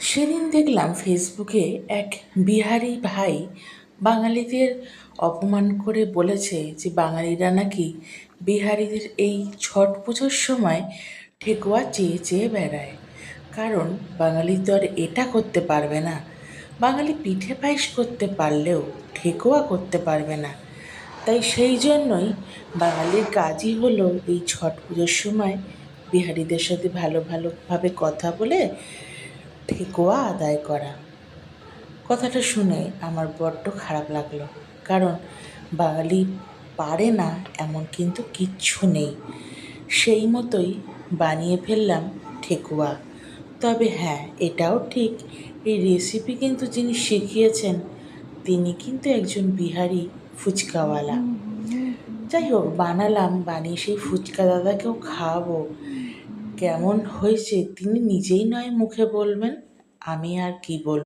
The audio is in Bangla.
সেদিন দেখলাম ফেসবুকে এক বিহারি ভাই বাঙালিদের অপমান করে বলেছে যে বাঙালিরা নাকি বিহারিদের এই ছট পুজোর সময় ঠেকুয়া চেয়ে চেয়ে বেড়ায়। কারণ বাঙালি তো আর এটা করতে পারবে না, বাঙালি পিঠে পায়েস করতে পারলেও ঠেকুয়া করতে পারবে না। তাই সেই জন্যই বাঙালির কাজই হলো এই ছট পুজোর সময় বিহারিদের সাথে ভালো ভালোভাবে কথা বলে ঠেকুয়া আদায় করা। কথাটা শুনে আমার বড্ড খারাপ লাগলো, কারণ বাঙালি পারে না এমন কিন্তু কিচ্ছু নেই। সেই মতোই বানিয়ে ফেললাম ঠেকুয়া। তবে হ্যাঁ, এটাও ঠিক, এই রেসিপি কিন্তু যিনি শিখিয়েছেন তিনি কিন্তু একজন বিহারি ফুচকাওয়ালা। যাই হোক, বানালাম, বানিয়ে সেই ফুচকা দাদাকেও খাওয়াবো। কেমন হয়েছে তিনি নিজেই নয় মুখে বলবেন, আমি আর কি বলব।